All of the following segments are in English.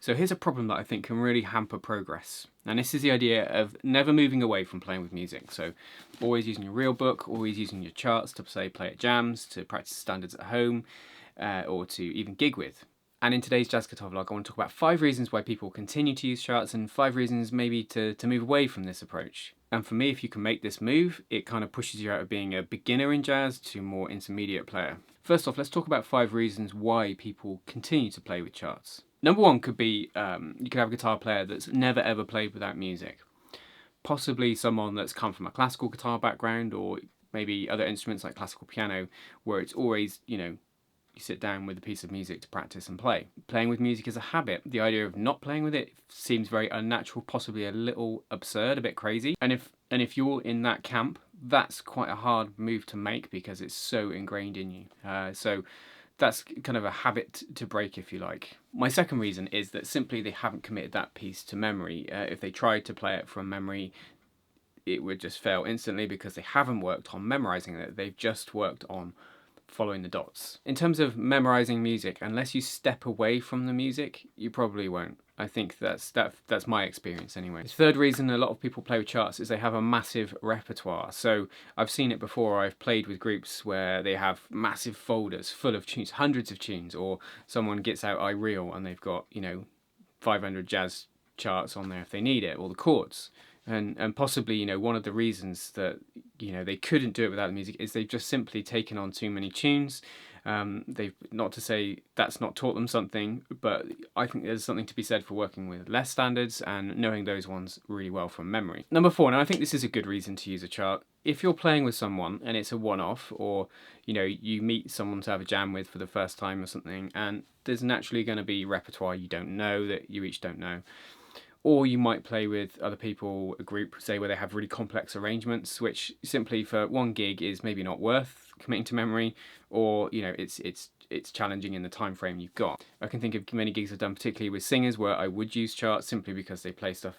So here's a problem that I think can really hamper progress. And this is the idea of never moving away from playing with music. So always using your real book, always using your charts to say play at jams, to practice standards at home, or to even gig with. And in today's Jazz Guitar vlog, I want to talk about 5 reasons why people continue to use charts and 5 reasons maybe to move away from this approach. And for me, if you can make this move, it kind of pushes you out of being a beginner in jazz to a more intermediate player. First off, let's talk about 5 reasons why people continue to play with charts. Number 1 could be you could have a guitar player that's never ever played without music. Possibly someone that's come from a classical guitar background, or maybe other instruments like classical piano, where it's always, you sit down with a piece of music to practice and play. Playing with music is a habit. The idea of not playing with it seems very unnatural, possibly a little absurd, a bit crazy. And if you're in that camp, that's quite a hard move to make because it's so ingrained in you. So that's kind of a habit to break, if you like. My second reason is that simply they haven't committed that piece to memory. If they tried to play it from memory, it would just fail instantly because they haven't worked on memorizing it. They've just worked on following the dots. In terms of memorizing music, unless you step away from the music, you probably won't. I think that's my experience anyway. The third reason a lot of people play with charts is they have a massive repertoire. So I've seen it before. I've played with groups where they have massive folders full of tunes, hundreds of tunes, or someone gets out iReal and they've got 500 jazz charts on there if they need it, or the chords. And possibly, one of the reasons that, they couldn't do it without the music is they've just simply taken on too many tunes. They've, not to say that's not taught them something, but I think there's something to be said for working with less standards and knowing those ones really well from memory. Number 4, and I think this is a good reason to use a chart. If you're playing with someone and it's a one-off, or you meet someone to have a jam with for the first time or something, and there's naturally going to be repertoire you don't know, that you each don't know. Or you might play with other people, a group, say, where they have really complex arrangements, which simply for one gig is maybe not worth committing to memory, or it's challenging in the time frame you've got. I can think of many gigs I've done, particularly with singers, where I would use charts simply because they play stuff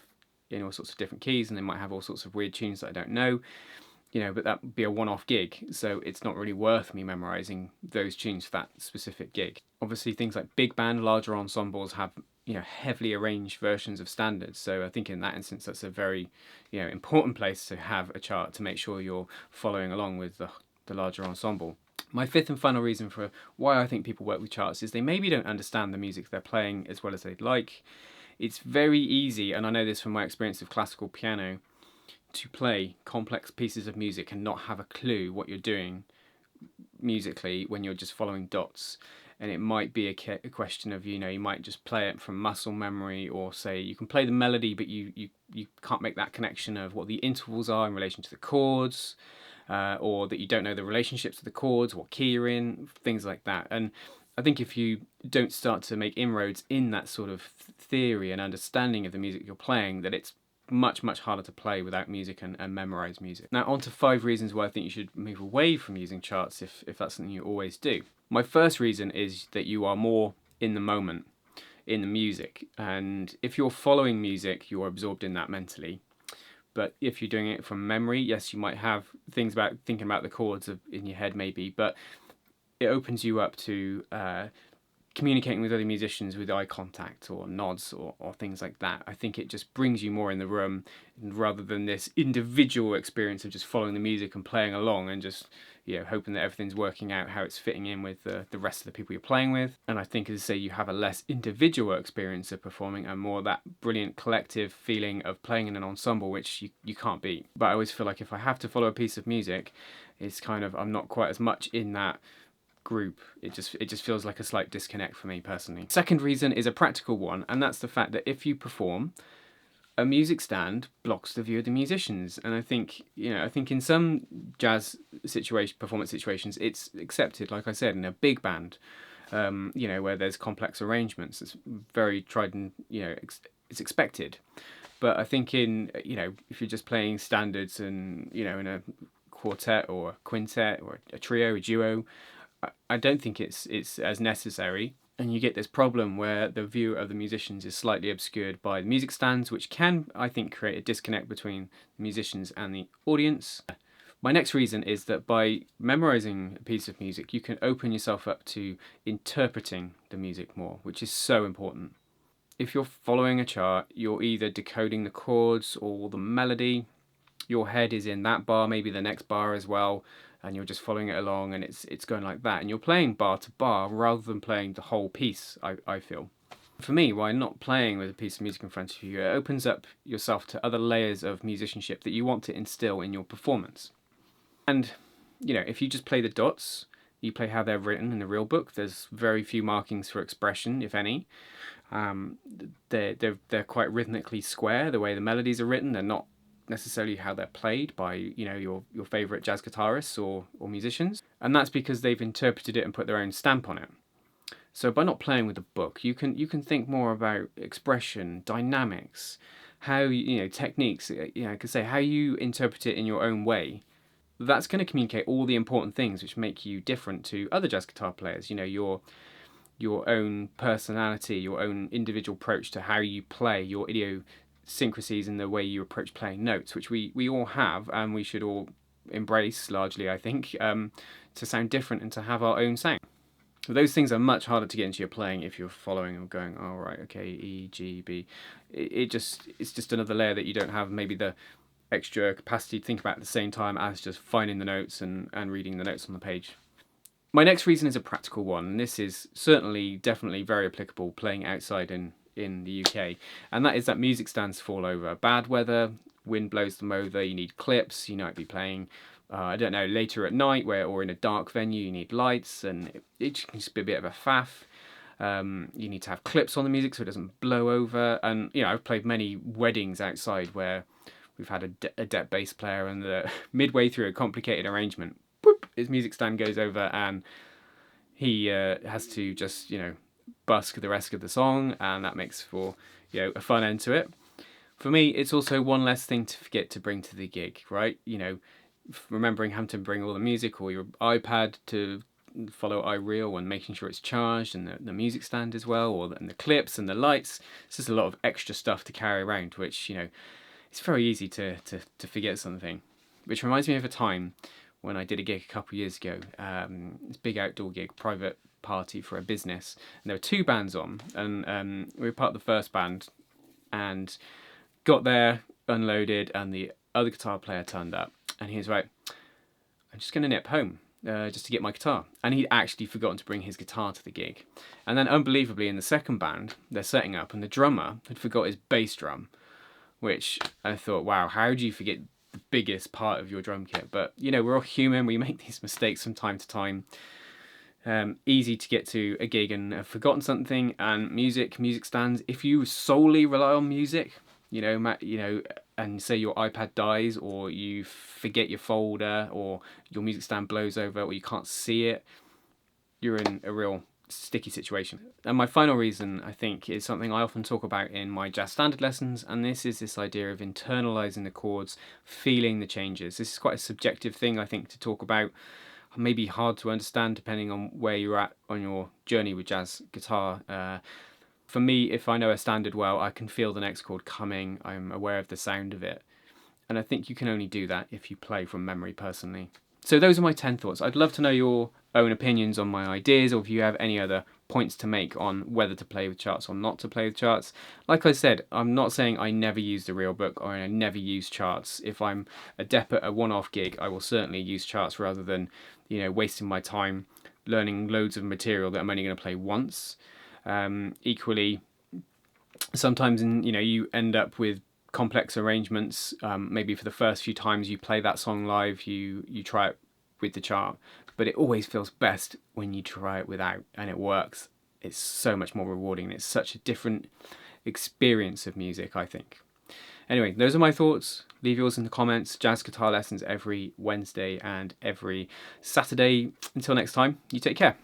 in all sorts of different keys and they might have all sorts of weird tunes that I don't know. But that would be a one-off gig, so it's not really worth me memorising those tunes for that specific gig. Obviously, things like big band, larger ensembles have heavily arranged versions of standards, so I think in that instance that's a very important place to have a chart to make sure you're following along with the larger ensemble. My fifth and final reason for why I think people work with charts is they maybe don't understand the music they're playing as well as they'd like. It's very easy, and I know this from my experience of classical piano, to play complex pieces of music and not have a clue what you're doing musically when you're just following dots. And it might be a question of, you might just play it from muscle memory, or say you can play the melody but you can't make that connection of what the intervals are in relation to the chords, or that you don't know the relationships of the chords, what key you're in, things like that. And I think if you don't start to make inroads in that sort of theory and understanding of the music you're playing, that it's much harder to play without music and memorize music. Now on to 5 reasons why I think you should move away from using charts if that's something you always do. My first reason is that you are more in the moment, in the music, and if you're following music you're absorbed in that mentally. But if you're doing it from memory, yes, you might have things about thinking about the chords in your head maybe, but it opens you up to communicating with other musicians with eye contact or nods or things like that. I think it just brings you more in the room rather than this individual experience of just following the music and playing along and just hoping that everything's working out how it's fitting in with the rest of the people you're playing with. And I think, as I say, you have a less individual experience of performing and more that brilliant collective feeling of playing in an ensemble, which you can't beat. But I always feel like if I have to follow a piece of music, it's kind of, I'm not quite as much in that group. It just feels like a slight disconnect for me personally. Second reason is a practical one, and that's the fact that if you perform, a music stand blocks the view of the musicians. And I think in some jazz performance situations it's accepted, like I said, in a big band, where there's complex arrangements. It's very tried and it's expected. But I think if you're just playing standards and in a quartet or a quintet or a trio, a duo, I don't think it's as necessary, and you get this problem where the view of the musicians is slightly obscured by the music stands, which can, I think, create a disconnect between the musicians and the audience. My next reason is that by memorizing a piece of music, you can open yourself up to interpreting the music more, which is so important. if you're following a chart, you're either decoding the chords or the melody. Your head is in that bar, maybe the next bar as well, and you're just following it along, and it's going like that. And you're playing bar to bar rather than playing the whole piece, I feel. For me, while not playing with a piece of music in front of you, it opens up yourself to other layers of musicianship that you want to instill in your performance. And, if you just play the dots, you play how they're written in the real book, there's very few markings for expression, if any. They're quite rhythmically square, the way the melodies are written. They're not necessarily how they're played by your favorite jazz guitarists or musicians, and that's because they've interpreted it and put their own stamp on it. So by not playing with the book, you can think more about expression, dynamics, how techniques. I could say how you interpret it in your own way. That's going to communicate all the important things which make you different to other jazz guitar players. Your own personality, your own individual approach to how you play, your idiosyncrasies in the way you approach playing notes, which we all have, and we should all embrace largely, I think, to sound different and to have our own sound. But those things are much harder to get into your playing if you're following and going, oh right, okay, E, G, B. It's just another layer that you don't have maybe the extra capacity to think about at the same time as just finding the notes and reading the notes on the page. My next reason is a practical one, and this is definitely very applicable playing outside in the UK, and that is that music stands fall over. Bad weather, wind blows them over, you need clips, you might be playing, later at night or in a dark venue, you need lights, and it can just be a bit of a faff. You need to have clips on the music so it doesn't blow over, and I've played many weddings outside where we've had a deck bass player, and midway through a complicated arrangement, boop, his music stand goes over, and he has to just busk the rest of the song, and that makes for a fun end to it. For me, it's also one less thing to forget to bring to the gig, right? Remembering having to bring all the music or your iPad to follow iReel and making sure it's charged, and the music stand as well, and the clips and the lights. It's just a lot of extra stuff to carry around, which it's very easy to forget something. Which reminds me of a time when I did a gig a couple of years ago. This big outdoor gig, private party for a business, and there were two bands on, and we were part of the first band, and got there, unloaded, and the other guitar player turned up, and he was like, I'm just going to nip home just to get my guitar. And he'd actually forgotten to bring his guitar to the gig. And then unbelievably, in the second band, they're setting up, and the drummer had forgot his bass drum, which I thought, wow, how do you forget the biggest part of your drum kit? But we're all human, we make these mistakes from time to time. Easy to get to a gig and have forgotten something. And music stands, if you solely rely on music, and say your iPad dies, or you forget your folder, or your music stand blows over, or you can't see it, you're in a real sticky situation. And my final reason, I think, is something I often talk about in my jazz standard lessons, and this is this idea of internalizing the chords, feeling the changes. This is quite a subjective thing, I think, to talk about. Maybe hard to understand depending on where you're at on your journey with jazz guitar. For me, if I know a standard well, I can feel the next chord coming. I'm aware of the sound of it. And I think you can only do that if you play from memory personally. So those are my 10 thoughts. I'd love to know your own opinions on my ideas, or if you have any other points to make on whether to play with charts or not to play with charts. Like I said, I'm not saying I never use the real book or I never use charts. If I'm adept at a one-off gig, I will certainly use charts rather than wasting my time learning loads of material that I'm only going to play once. Equally, sometimes you end up with complex arrangements. Maybe for the first few times you play that song live, you try it with the chart, but it always feels best when you try it without, and it works. It's so much more rewarding. It's such a different experience of music, I think. Anyway, those are my thoughts. Leave yours in the comments. Jazz guitar lessons every Wednesday and every Saturday. Until next time, you take care.